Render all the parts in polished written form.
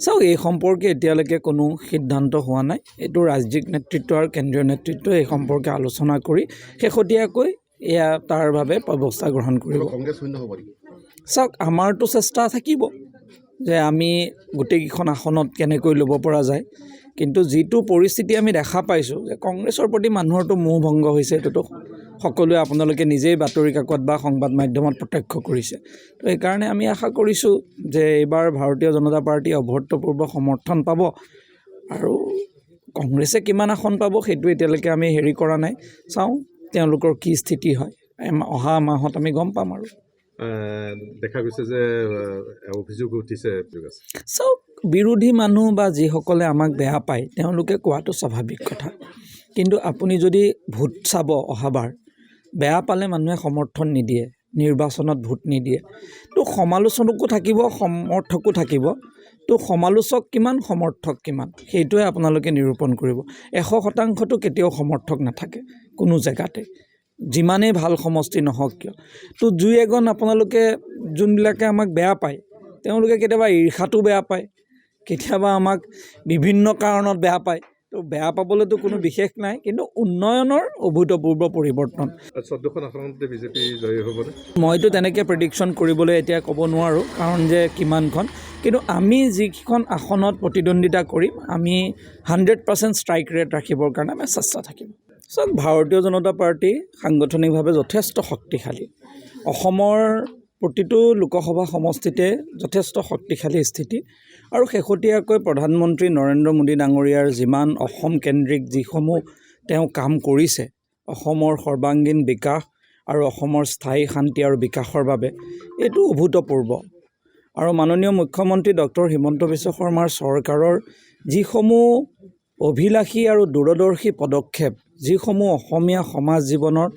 চাওক এই সম্পৰ্কে এতিয়ালৈকে কোনো সিদ্ধান্ত হোৱা নাই এইটো ৰাজ্যিক নেতৃত্ব আৰু কেন্দ্ৰীয় নেতৃত্বই এই সম্পৰ্কে আলোচনা কৰি শেহতীয়াকৈ এয়া তাৰ বাবে ব্যৱস্থা গ্ৰহণ কৰিব চাওক আমাৰতো চেষ্টা থাকিব যে আমি গোটেইকেইখন আসনত কেনেকৈ ল'ব পৰা যায় কিন্তু যিটো পৰিস্থিতি আমি দেখা পাইছোঁ যে কংগ্ৰেছৰ প্ৰতি মানুহৰতো মোহভংগ হৈছে এইটোতো সকলোৱে আপোনালোকে নিজেই বাতৰি কাকত বা সংবাদ মাধ্যমত প্ৰত্যক্ষ কৰিছে তো সেইকাৰণে আমি আশা কৰিছোঁ যে এইবাৰ ভাৰতীয় জনতা পাৰ্টি অভূতপূৰ্ব সমৰ্থন পাব আৰু কংগ্ৰেছে কিমান আসন পাব সেইটো এতিয়ালৈকে আমি হেৰি কৰা নাই চাওঁ তেওঁলোকৰ কি স্থিতি হয় অহা মাহত আমি গম পাম আৰু দেখা গৈছে যে অভিযোগ উঠিছে চাওক বিৰোধী মানুহ বা যিসকলে আমাক বেয়া পায় তেওঁলোকে কোৱাটো স্বাভাৱিক কথা কিন্তু আপুনি যদি ভোট চাব অহাবাৰ বেয়া পালে মানুহে সমৰ্থন নিদিয়ে নিৰ্বাচনত ভোট নিদিয়ে তো সমালোচকো থাকিব সমৰ্থকো থাকিব তো সমালোচক কিমান সমৰ্থক কিমান সেইটোৱে আপোনালোকে নিৰূপণ কৰিব 100%টো কেতিয়াও সমৰ্থক নাথাকে কোনো জেগাতে যিমানেই ভাল সমষ্টি নহওক কিয় তো দুই এজন আপোনালোকে যোনবিলাকে আমাক বেয়া পায় তেওঁলোকে কেতিয়াবা ঈৰ্ষাটো বেয়া পায় কেতিয়াবা আমাক বিভিন্ন কাৰণত বেয়া পায় তো বেয়া পাবলৈতো কোনো বিশেষ নাই কিন্তু উন্নয়নৰ অভূতপূৰ্ব পৰিৱৰ্তন বিজেপি জয়ী হ'বনে মইতো তেনেকৈ প্ৰেডিকশ্যন কৰিবলৈ এতিয়া ক'ব নোৱাৰোঁ কাৰণ যে কিমানখন কিন্তু আমি যিখন আসনত প্ৰতিদ্বন্দ্বিতা কৰিম আমি 100% ষ্ট্ৰাইক ৰেট ৰাখিবৰ কাৰণে আমি চেষ্টা থাকিম চাওক ভাৰতীয় জনতা পাৰ্টি সাংগঠনিকভাৱে যথেষ্ট শক্তিশালী অসমৰ প্ৰতিটো লোকসভা সমষ্টিতে যথেষ্ট শক্তিশালী স্থিতি আৰু শেহতীয়াকৈ প্ৰধানমন্ত্ৰী নৰেন্দ্ৰ মোদী ডাঙৰীয়াৰ যিমান অসম কেন্দ্ৰিক যিসমূহ তেওঁ কাম কৰিছে অসমৰ সৰ্বাংগীন বিকাশ আৰু অসমৰ স্থায়ী শান্তি আৰু বিকাশৰ বাবে এইটো অভূতপূৰ্ব আৰু মাননীয় মুখ্যমন্ত্ৰী ডক্টৰ হিমন্ত বিশ্ব শৰ্মাৰ চৰকাৰৰ যিসমূহ অভিলাষী আৰু দূৰদৰ্শী পদক্ষেপ যিসমূহ অসমীয়া সমাজ জীৱনত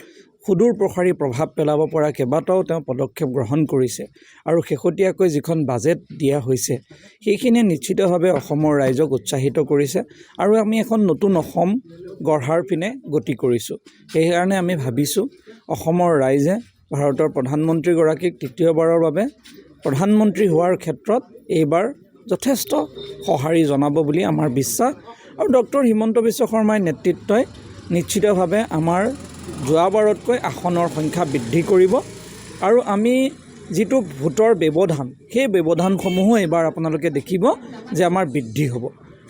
সুদূৰ প্ৰসাৰী প্ৰভাৱ পেলাব পৰা কেইবাটাও তেওঁ পদক্ষেপ গ্ৰহণ কৰিছে আৰু শেহতীয়াকৈ যিখন বাজেট দিয়া হৈছে সেইখিনিয়ে নিশ্চিতভাৱে অসমৰ ৰাইজক উৎসাহিত কৰিছে আৰু আমি এখন নতুন অসম গঢ়াৰ পিনে গতি কৰিছোঁ সেইকাৰণে আমি ভাবিছোঁ অসমৰ ৰাইজে ভাৰতৰ প্ৰধানমন্ত্ৰীগৰাকীক তৃতীয়বাৰৰ বাবে প্ৰধানমন্ত্ৰী হোৱাৰ ক্ষেত্ৰত এইবাৰ যথেষ্ট সঁহাৰি জনাব বুলি আমাৰ বিশ্বাস আৰু ডক্টৰ হিমন্ত বিশ্ব শৰ্মাৰ নেতৃত্বই নিশ্চিতভাৱে আমাৰ যোৱাবাৰতকৈ আসনৰ সংখ্যা বৃদ্ধি কৰিব আৰু আমি যিটো ভোটৰ ব্যৱধান সেই ব্যৱধানসমূহো এইবাৰ আপোনালোকে দেখিব যে আমাৰ বৃদ্ধি হ'ব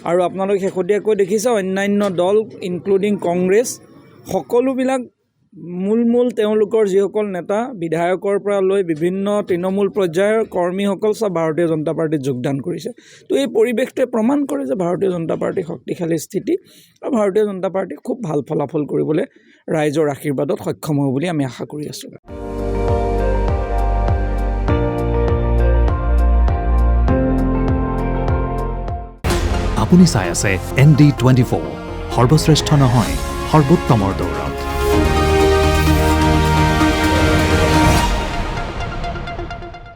আৰু আপোনালোকে শেহতীয়াকৈ দেখিছে অন্যান্য দল ইনক্লুডিং কংগ্ৰেছ সকলোবিলাক মূল তেওঁলোকৰ যিসকল নেতা বিধায়কৰ পৰা লৈ বিভিন্ন তৃণমূল পৰ্যায়ৰ কৰ্মীসকল সব ভাৰতীয় জনতা পাৰ্টীত যোগদান কৰিছে তো এই পৰিৱেশটোৱে প্ৰমাণ কৰে যে ভাৰতীয় জনতা পাৰ্টীৰ শক্তিশালী স্থিতি আৰু ভাৰতীয় জনতা পাৰ্টী খুব ভাল ফলাফল কৰিবলৈ ৰাইজৰ আশীৰ্বাদত সক্ষম হ'ব বুলি আমি আশা কৰি আছোঁ আপুনি চাই আছে ND24 সৰ্বশ্ৰেষ্ঠ নহয় সৰ্বোত্তমৰ দৌৰ